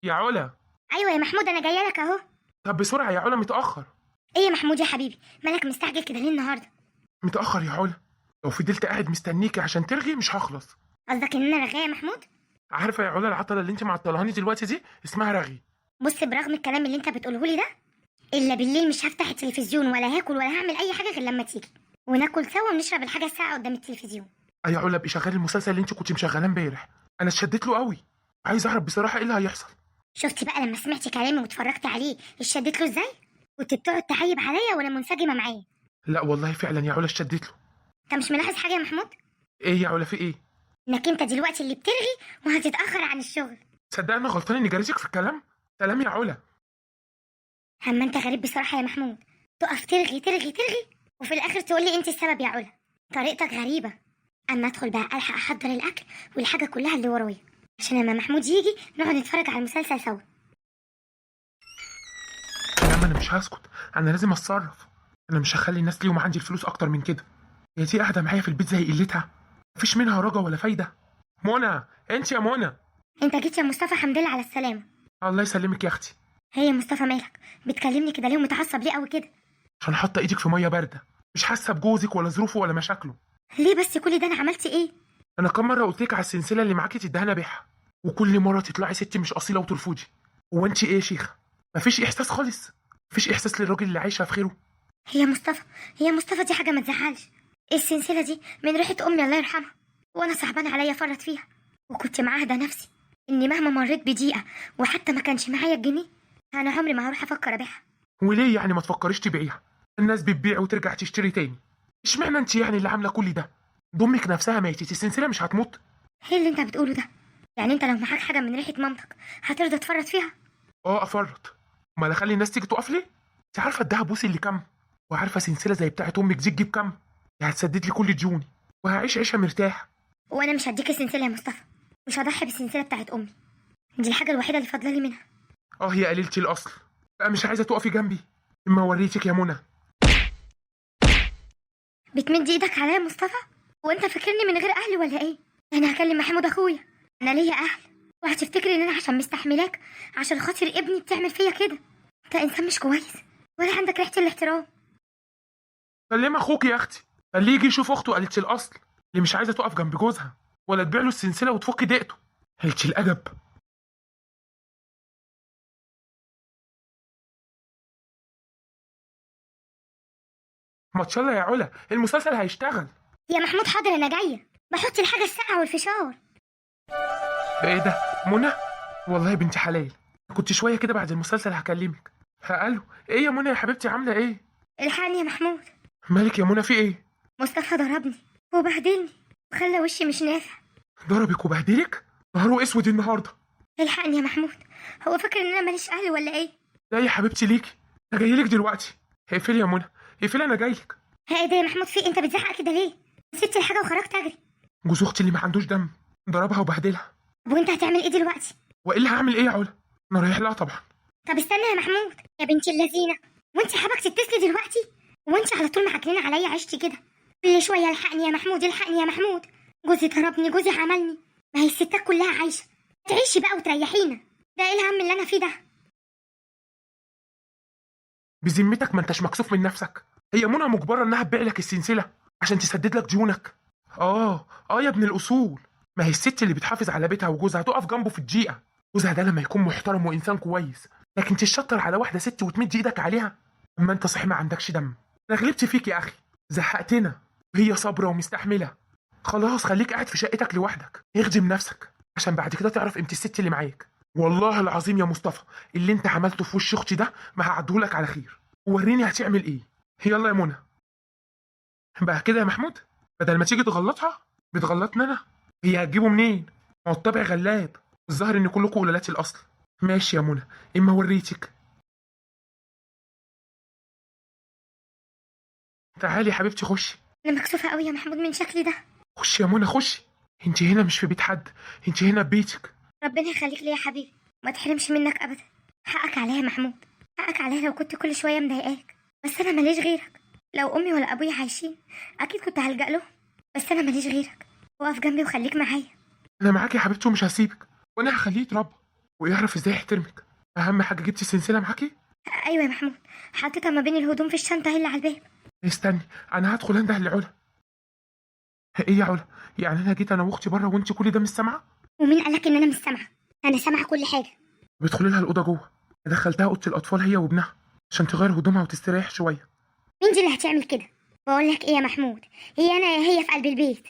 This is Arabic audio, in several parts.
يا علا. ايوه يا محمود، انا جايه لك اهو. طب بسرعة يا علا، متأخر. ايه يا محمود يا حبيبي، مالك مستعجل كده ليه النهارده؟ متأخر يا علا. لو فضلت قاعد مستنيكي عشان ترغي مش هخلص. قصدك ان انا رغايه يا محمود؟ عارفة يا علا، العطلة اللي انت معطلهاني دلوقتي دي اسمها رغي. بص، برغم الكلام اللي انت بتقوله لي ده، الا بالليل مش هفتح التلفزيون ولا هاكل ولا هعمل اي حاجه غير لما تيجي وناكل سوا ونشرب الحاجه الساعه قدام التلفزيون. يا علا ابقي شغالي المسلسل اللي انت كنت مشغلاه امبارح. انا اتشدت له قوي. عايز اعرف بصراحة ايه اللي هيحصل. شفتي بقى لما سمعتي كلامي واتفرجت عليه اشتدت له ازاي؟ كنت بتقعد تعيب عليا وانا منسجمه معاه. لا والله فعلا يا علا اتشدت له. انت مش ملاحظ حاجه يا محمود؟ ايه يا علا، في ايه؟ انك انت دلوقتي اللي بترغي وهتتاخر عن الشغل. تصدق انا غلطان اني جاريتك في الكلام. سلام يا علا. اما انت غريب بصراحه يا محمود، تقف ترغي ترغي ترغي وفي الاخر تقول لي انت السبب يا علا. طريقتك غريبه. اما ادخل بقى الحق احضر الاكل والحاجه كلها اللي ورايا، عشان لما محمود يجي نقعد نتفرج على المسلسل سوا. يا عم انا مش هسكت. انا لازم اتصرف. انا مش هخلي الناس ليهم عندي الفلوس اكتر من كده. هي دي قاعده معايا في البيت زي قلتها. مفيش منها رجا ولا فايده. منى، انت يا منى. انت جيت يا مصطفى، الحمد لله على السلامه. الله يسلمك يا اختي. هي يا مصطفى مالك بتكلمني كده ليه ومتعصب ليه قوي كده؟ عشان حاطه ايدك في ميه بارده. مش حاسه بجوزك ولا ظروفه ولا مشاكله. ليه بس كل ده؟ انا عملت ايه؟ انا كم مره قلت لك على السلسله اللي معاكي تدهنا بيها، وكل مره تطلعي ستي مش اصيله وترفضي. هو انت ايه يا شيخه؟ مفيش احساس خالص. مفيش احساس للراجل اللي عايشه في خيره. هي مصطفى دي حاجه ما تزعلش. السلسله دي من ريحه امي الله يرحمها، وانا صعبان عليا فرط فيها، وكنت معاهده نفسي اني مهما مريت بضيقه وحتى ما كانش معايا الجنيه انا عمري ما هروح افكر ابيعها. وليه يعني ما تفكريش تبيعيها؟ الناس بتبيع وترجع تشتري تاني. اشمعنى انت يعني اللي عامله كل ده؟ ضمك نفسها ماتت، السلسله مش هتموت. ايه اللي انت بتقوله ده؟ يعني انت لو معاك حاجه من ريحه مامتك هترضى تفرط فيها؟ اه افرط. امال اخلي الناس تيجي تقف ليه؟ انت عارفه الدهب بوسي اللي كام؟ وعارفه سلسله زي بتاعه امك دي تجيب كام؟ دي هتسدد لي كل ديوني، وهعيش عيشه مرتاح. وانا مش هديك السلسله يا مصطفى، مش هضحي بالسلسله بتاعت امي، دي الحاجه الوحيده اللي فاضله لي منها. اه يا قليلة الاصل. بقى مش عايزه تقفي جنبي؟ اما وريتك يا منى. بتمد ايدك عليا يا مصطفى؟ وانت فاكرني من غير اهلي ولا ايه؟ انا هكلم محمود اخويا، انا ليا اهل، وهتفتكري ان انا عشان مستحملاك عشان خاطر ابني بتعمل فيا كده؟ انت انسان مش كويس ولا عندك ريحه الاحترام. كلم اخوك يا اختي. خليه يجي يشوف اخته قليلة الاصل اللي مش عايزه تقف جنب جوزها ولا تبيع له السلسله وتفك ضيقته. قليلة الادب. ما تشاء الله يا علا، المسلسل هيشتغل. يا محمود حاضر، انا جايه بحط الحاجه الساقعه والفشار. ايه ده؟ منى. والله يا بنت حلال. كنت شويه كده بعد المسلسل هكلمك. الو، ايه يا منى يا حبيبتي، عامله ايه؟ الحقني يا محمود، مالك يا منى، في ايه؟ مصطفى ضربني وبهدلني وخلى وشي مش نافع. ضربك وبهدلك؟ نهاره اسود النهارده. الحقني يا محمود، هو فاكر ان انا ماليش اهل ولا ايه؟ لا يا حبيبتي ليكي. انا جاي لك دلوقتي. اقفلي يا منى، اقفلي، انا جاي لك. ها ايه ده يا محمود، في إيه؟ انت بتزعق كده ليه؟ سبت الحاجه وخرجت اجري. جوز اختي اللي ما عندوش دم ضربها وبهدلها. طب وانت هتعمل ايه دلوقتي؟ والا هعمل ايه يا علا؟ انا رايح لها طبعا. طب استنى يا محمود يا بنت اللذينه، وانت حابك تتصلي دلوقتي؟ وانت على طول معكنين عليا عشتي كده، كل شويه الحقني يا محمود الحقني يا محمود. جوزي ضربني، جوزي عملني. ما هي الستات كلها عايشه، تعيشي بقى وتريحينا. ده ايه الهم اللي انا فيه ده؟ بذمتك ما انتش مكسوف من نفسك؟ هي منى مجبره انها تبيع لك السلسله عشان تسدد لك ديونك؟ اه يا ابن الاصول. ما هي الست اللي بتحافظ على بيتها وجوزها تقف جنبه في الدقيقه. جوزها ده لما يكون محترم وانسان كويس. لكن تشطر على واحده ست وتمد ايدك عليها؟ اما انت صحيح ما عندكش دم. انا غلبت فيك يا اخي. زهقتنا. وهي صابره ومستحمله. خلاص خليك قاعد في شقتك لوحدك، اخدم نفسك عشان بعد كده تعرف قيمه الست اللي معاك. والله العظيم يا مصطفى، اللي انت عملته في وش اختي ده ما هعدهولك على خير. وريني هتعمل ايه. يلا يا منى. بقى كده يا محمود، بدل ما تيجي تغلطها بتغلطني انا. هي هتجيبه منين؟ ما هو الطبع غلاب. الظاهر ان كلكم قلالات الاصل. ماشي يا منى، اما وريتك. تعالي يا حبيبتي، خشي. انا مكسوفه قوي يا محمود من شكلي ده. خشي يا منى خشي. انت هنا مش في بيت حد، انت هنا في بيتك. ربنا يخليك لي يا حبيبي، ما تحرمش منك ابدا. حقك عليا يا محمود، حقك عليا لو كنت كل شويه مضايقاك، بس انا ماليش غيرك. لو امي ولا ابويا عايشين اكيد كنت هلجأ لهم، بس انا ماليش غيرك. وقف جنبي وخليك معايا. انا معاك يا حبيبتي ومش هسيبك، وانا هخليه يتربى. ويعرف ازاي يحترمك. اهم حاجه جبتي السلسله معاكي. ايوه يا محمود، حطيتها ما بين الهدوم في الشنطه اللي على الباب. استني، انا هدخل انده لعلا. ايه يا علا؟ يعني انا جيت انا واختي بره وانت كل ده مش سامعه؟ ومين قالك ان انا مش سامعه؟ انا سامعه كل حاجه. بتدخلي لها الاوضه جوه. دخلتها اوضه الاطفال هي وابنها عشان تغير هدومها وتستريح شويه. مين دي اللي هتعمل كده؟ بقول لك ايه يا محمود، هي انا يا هي في قلب البيت.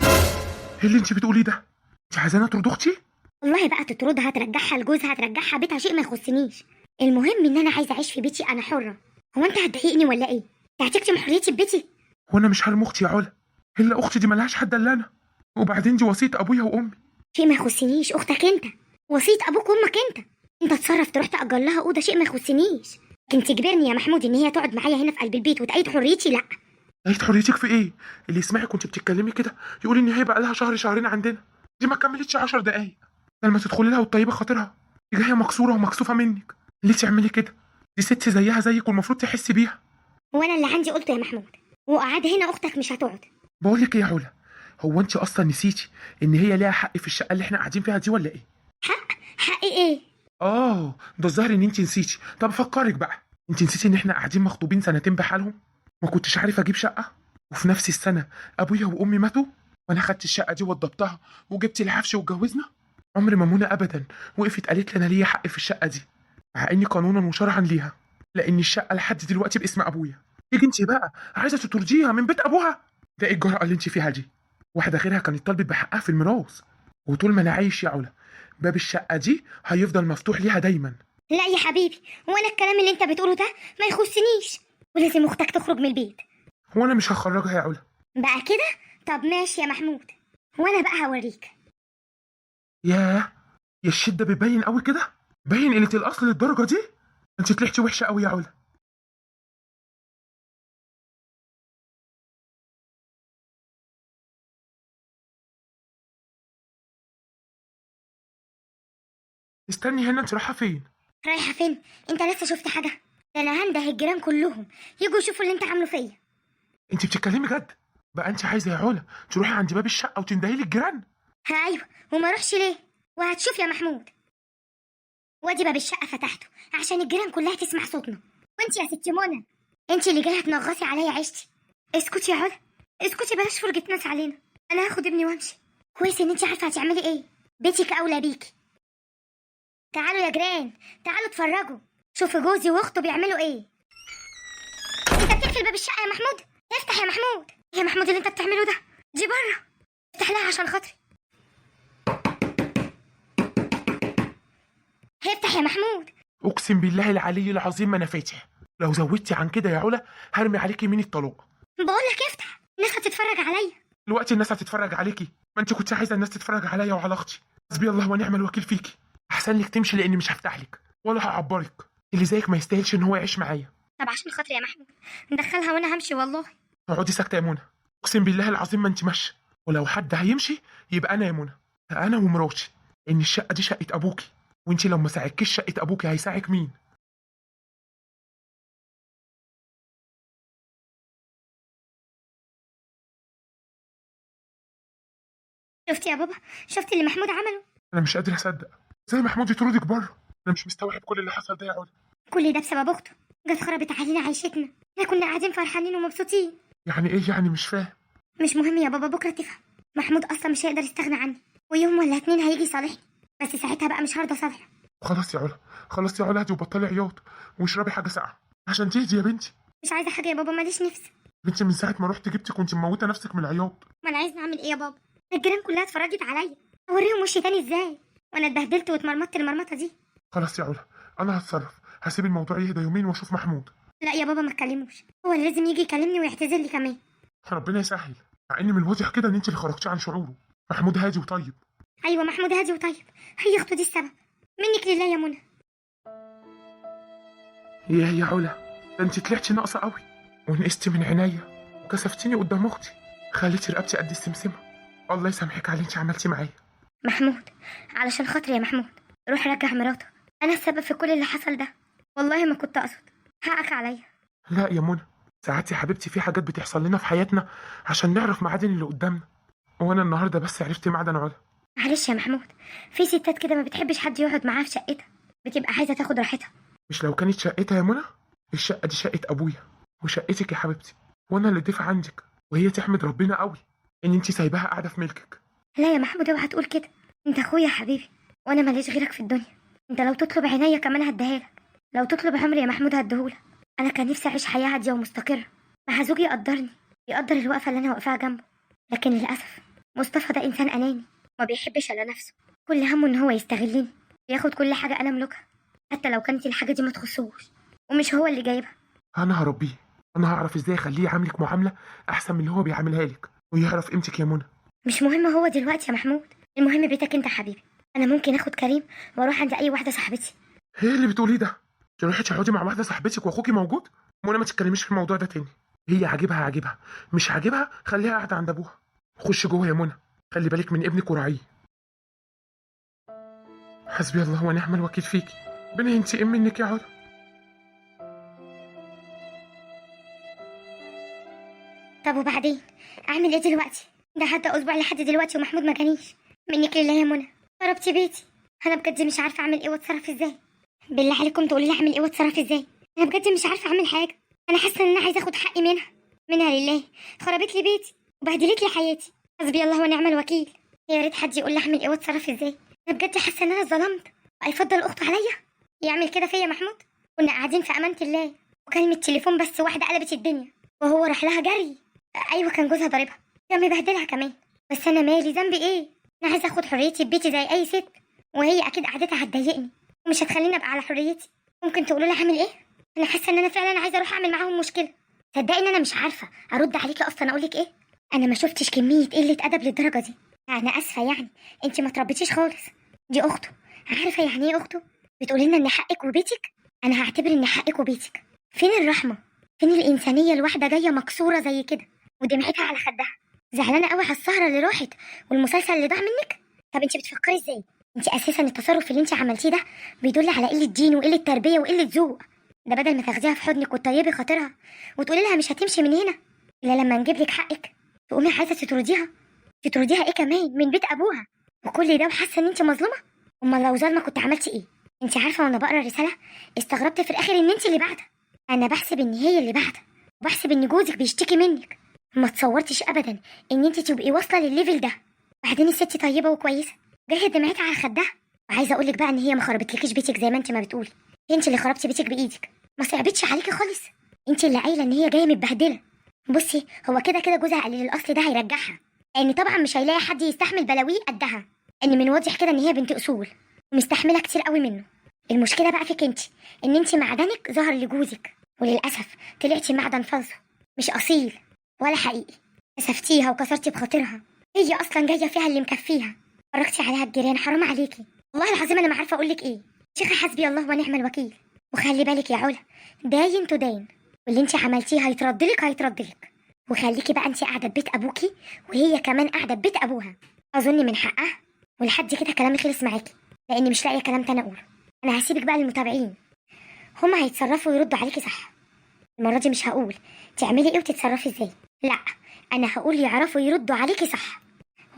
ايه اللي انت بتقوليه ده؟ انت عايزاني اطرد اختي؟ والله بقى تطردها، ترجعها لجوزها، ترجعها بيتها، شيء ما يخصنيش. المهم ان انا عايزه اعيش في بيتي، انا حره. هو انت هتضايقني ولا ايه؟ انت هتكتم حريتي في بيتي؟ وانا مش هرمي اختي يا علا، الا اختي دي ملهاش حد الا انا. وبعدين دي وصيه ابويا وامي. شيء ما يخصنيش، اختك انت، وصيه ابوك وامك انت تتصرف تروح تأجر لها اوضه، شيء ما يخصنيش. لكن تجبرني يا محمود ان هي تقعد معايا هنا في قلب البيت وتأيد حريتي؟ لا. لقيت حريتك في ايه؟ اللي يسمعك كنت بتتكلمي كده يقول ان هي بقى لها شهر شهرين عندنا. دي ما كملتش 10 دقايق. لما تدخلي لها وتطيبي خاطرها دي جايه مكسوره ومكسوفه منك. ليه تعملي كده؟ دي ست زيها زيك والمفروض تحسي بيها. وانا اللي عندي قلته يا محمود، وقعد هنا اختك مش هتقعد. بقول لك ايه يا علا، هو انت اصلا نسيتي ان هي ليها حق في الشقه اللي احنا قاعدين فيها دي ولا ايه؟ حقي ايه؟ ده الظاهر ان انت نسيتي. طب افكرك بقى، انت نسيتي ان احنا قاعدين مخطوبين سنتين بحالهم؟ ما كنتش عارف اجيب شقه، وفي نفس السنه ابويا وامي ماتوا، وانا خدت الشقه دي وضبطها وجبت العفش واتجوزنا. عمر ما منى ابدا وقفت قالت لي انا ليا حق في الشقه دي، مع اني قانونا وشرعا ليها، لان الشقه لحد دلوقتي باسم ابويا. تيجي انت بقى عايزه تطرديها من بيت ابوها؟ ده ايه الجرأه اللي انت فيها دي؟ واحده غيرها كانت طالبت بحقها في الميراث. وطول ما انا عايش يا علا باب الشقه دي هيفضل مفتوح ليها دايما. لا يا حبيبي، وانا الكلام اللي انت بتقوله ده ما يخصنيش، ولازم اختك تخرج من البيت. وانا مش هخرجها يا علا. بقى كده؟ طب ماشي يا محمود، وانا بقى هوريك. ياه، يا الشده بيبين قوي كده، باين قله الاصل للدرجه دي. انت طلعتي وحشه قوي يا علا. استني هنا، انت رايحه فين؟ رايحه فين؟ انت لسه شفت حاجه؟ ده انا هنده الجيران كلهم يجوا يشوفوا اللي انت عامله فيا. انت بتتكلمي جد؟ بقى انت عايزه يا علا تروحي عند باب الشقه وتندهي لي الجيران؟ ها ايوه، وما اروحش ليه؟ وهتشوف يا محمود. وادي باب الشقه فتحته عشان الجيران كلها تسمع صوتنا. وانت يا ست منى، انت اللي جايه تنغصي عليا عيشتي. اسكتي يا علا، اسكتي، بلاش فرجة ناس علينا. انا هاخد ابني وامشي. كويس ان انت عارفه هتعملي ايه، بيتك اولى بيكي. تعالوا يا جيران، تعالوا اتفرجوا، شوفوا جوزي واخته بيعملوا ايه. انت بتقفل باب الشقه يا محمود؟ افتح يا محمود. يا محمود اللي انت بتعمله ده، دي بره، افتح لها عشان خاطري. افتح يا محمود. اقسم بالله العلي العظيم ما انا فاتح. لو زودتي عن كده يا علا هرمي عليكي يمين الطلاق. بقول لك افتح، الناس هتتفرج عليا. دلوقتي الناس هتتفرج عليكي؟ ما انت كنت عايزه الناس تتفرج عليا وعلى اختي. حسبي الله ونعم الوكيل فيكي. احسن لك تمشي لاني مش هفتح لك ولا هعبرك. اللي زيك ما يستاهلش ان هو يعيش معايا. طب عشان خاطري يا محمود ندخلها وانا همشي والله. اقعدي ساكته يا منى. اقسم بالله العظيم ما انت ماشيه، ولو حد هيمشي يبقى انا يا منى. انا ومراتي، ان الشقه دي شقه ابوكي، وانت لو ما ساعدكيش شقه ابوكي هيساعدك مين؟ شفت يا بابا؟ شفت اللي محمود عمله؟ انا مش قادر اصدق زي محمود يطردك بره. انا مش مستوعب كل اللي حصل ده يا علا. كل ده بسبب اخته، جت خربت علينا عيشتنا. احنا كنا قاعدين فرحانين ومبسوطين. يعني ايه يعني؟ مش فاهم. مش مهم يا بابا، بكره تفهم. محمود اصلا مش هيقدر يستغنى عني، ويوم ولا اتنين هيجي يصالحني، بس ساعتها بقى مش هرضى اصالحه. خلاص يا علا، خلاص يا علا، اهدي وبطلي عياط واشربي حاجه ساقعه عشان تهدي يا بنتي. مش عايزه حاجه يا بابا، ماليش نفس. بنتي من ساعه ما رحت جبتك كنت مموته نفسك من العياط. ما انا عايزه اعمل ايه يا بابا؟ الجيران كلها اتفرجت عليا، اوريهم وشي تاني ازاي؟ وانا اتبهدلت واتمرمطت المرمطه دي. خلاص يا علا، انا هتصرف، هسيب الموضوع يهدى يومين واشوف محمود. لا يا بابا ما تكلموش، هو اللي لازم يجي يكلمني ويعتذر لي كمان. ربنا يسهل، مع ان من الواضح كده ان انت اللي خرجتي عن شعوره. محمود هادي وطيب. ايوه محمود هادي وطيب، هي اخته دي السبب. منك لله يا منى. يا علا، ده انت طلعتي ناقصه قوي، ونقستي من عينيا وكسفتيني قدام اختي، خليتي رقبتي قد السمسمه. الله يسامحك على اللي انت عملتيه معايا. محمود، علشان خاطري يا محمود، روح رجع مراتك. انا السبب في كل اللي حصل ده، والله ما كنت اقصد، حقك عليا. لا يا منى، ساعات يا حبيبتي في حاجات بتحصل لنا في حياتنا عشان نعرف معادن اللي قدامنا، وانا النهارده بس عرفت معدن علا. معلش يا محمود، في ستات كده ما بتحبش حد يقعد معاها في شقتها، بتبقى عايزه تاخد راحتها. مش لو كانت شقتها يا منى؟ الشقه دي شقه ابويا وشقتك يا حبيبتي، وانا اللي ضيف عندك، وهي تحمد ربنا قوي ان انت سايباها قاعده في ملكك. لا يا محمود، اوعى تقول كده. انت اخويا يا حبيبي، وانا ماليش غيرك في الدنيا. انت لو تطلب عينيا كمان هديها لك، لو تطلب عمري يا محمود هديهولك. انا كان نفسي اعيش حياه هاديه ومستقره مع زوجي يقدرني، يقدر الوقفه اللي انا واقفاها جنبه. لكن للاسف مصطفى ده انسان اناني، ما بيحبش الا نفسه، كل همه ان هو يستغلني، ياخد كل حاجه انا املكها، حتى لو كانت الحاجه دي ما تخصهوش ومش هو اللي جايبها. انا هربيه، انا هعرف ازاي اخليه يعاملك معامله احسن من اللي هو بيعاملها لك، ويعرف قيمتك يا منى. مش مهم هو دلوقتي يا محمود، المهم بيتك انت حبيبي. انا ممكن اخد كريم واروح عند اي واحده صاحبتي. ايه اللي بتقوليه ده؟ تروحي تقعدي مع واحده صاحبتك واخوكي موجود؟ منى ما تتكلميش في الموضوع ده تاني. هي عاجبها، مش عاجبها خليها قاعده عند ابوها. خش جوه يا منى، خلي بالك من ابنك وراعيه. حسبي الله ونعم الوكيل فيكي، ربنا ينتقم منك يا علا. طب وبعدين اعمل ايه دلوقتي؟ ده حتى اسبوع لحد دلوقتي ومحمود ما جانيش. منك لله يا منى، خربتي بيتي. انا بجد مش عارفه اعمل ايه واتصرف ازاي. بالله عليكم تقولي لي اعمل ايه واتصرف ازاي؟ انا بجد مش عارفه اعمل حاجه. انا حاسه ان انا عايزه اخد حقي منها لله. خربت لي بيتي وبهدلت لي حياتي. حسبي الله ونعم الوكيل. يا ريت حد يقول لي اعمل ايه واتصرف ازاي. انا بجد حاسه ان انا اتظلمت، وهيفضل اخته عليا يعمل كده فيا محمود. كنا قاعدين في امانه الله، وكلمه التليفون بس واحده قلبت الدنيا، وهو راح لها جري. ايوه كان جوزها ضاربها، كان مبهدلها كمان. بس انا مالي، ذنبي ايه؟ انا عايزه اخد حريتي في بيتي زي اي ست، وهي اكيد قعدتها هتضايقني ومش هتخليني ابقى على حريتي. ممكن تقولوا لي اعمل ايه؟ انا حاسه ان انا فعلا عايزه اروح اعمل معاهم مشكله. صدقني ان انا مش عارفه ارد عليكي اصلا. اقول لك ايه؟ انا ما شفتش كميه قله ادب للدرجه دي. انا اسفه يعني، انت ما تربيتيش خالص. دي اخته، عارفه يعني ايه اخته؟ بتقولي لنا ان حقك وبيتك. انا هعتبر ان حقك وبيتك. فين الرحمه؟ فين الانسانيه الواحده جايه مكسوره زي كده ودمعتها على خدها؟ زعلانه قوي على السهره اللي راحت والمسلسل اللي ضاع منك. طب انت بتفكري ازاي؟ انت اساسا التصرف اللي انت عملتيه ده بيدل على قله دين وقله تربيه وقله ذوق. ده بدل ما تاخديها في حضنك وتطيبي خاطرها وتقولي لها مش هتمشي من هنا الا لما نجيب لك حقك، تقومي عايزه تطرديها ايه كمان من بيت ابوها؟ وكل ده وحاسه ان انت مظلومه؟ امال لو ظالمه كنت عملتي ايه؟ انت عارفه وانا بقرا الرساله استغربت في الاخر ان انت اللي بعده. انا بحسب ان هي اللي بعده، وبحسب ان جوزك بيشتكي منك. ما تصورتش ابدا ان انت تبقي واصله للليفل ده. بعدين الست طيبه وكويسه جايه دمعتها على خدها. وعايزه اقول لك بقى ان هي ما خربتلكيش بيتك زي ما انت ما بتقولي، انت اللي خربتي بيتك بايدك. ما صعبتش عليكي خالص، انت اللي قايله ان هي جايه متبهدله. بصي، هو كده كده جوزها قليل الاصل ده هيرجعها، لان طبعا مش هيلاقي حد يستحمل بلاويه قدها. ان من واضح كده ان هي بنت اصول ومستحمله كتير قوي منه. المشكله بقى فيك انت، ان انت معدنك ظهر لجوزك، وللاسف طلعتي معدن فالصو، مش اصيل ولا حقيقي. كسفتيها وكسرتي بخاطرها، هي اصلا جايه فيها اللي مكفيها. فرجتي عليها الجيران، حرام عليكي والله العظيم. انا ما عارفه اقول لك ايه. شيخه حسبي الله ونعم الوكيل. وخلي بالك يا علا، داين تدين، واللي انت عملتيه هيتردلك. وخليكي بقى انت قاعده في بيت ابوكي، وهي كمان قاعده في بيت ابوها. اظن من حقها. ولحد كده كلامي خلص معاكي، لاني مش لاقيه كلام تاني اقوله. انا هسيبك بقى للمتابعين، هما هيتصرفوا ويردوا عليكي صح. المره دي مش هقول تعملي ايه وتتصرفي ازاي، لا، انا هقول يعرفوا يردوا عليكي صح.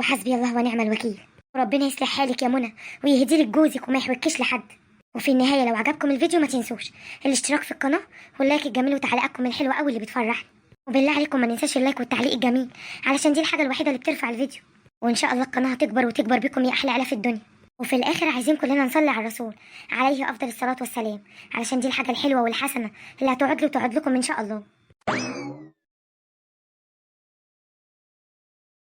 وحسبي الله ونعم الوكيل. وربنا يصلح حالك يا منى، ويهدي لك جوزك وما يحوكيش لحد. وفي النهايه لو عجبكم الفيديو ما تنسوش الاشتراك في القناه واللايك الجميل وتعليقاتكم الحلوه قوي اللي بتفرحني. وبالله عليكم ما ننساش اللايك والتعليق الجميل، علشان دي الحاجه الوحيده اللي بترفع الفيديو. وان شاء الله القناه هتكبر وتكبر بكم يا احلى الاف الدنيا. وفي الاخر عايزين كلنا نصلي على الرسول عليه افضل الصلاه والسلام، علشان دي الحاجه الحلوه والحسنه اللي هتقعد لي وتقعد لكم ان شاء الله.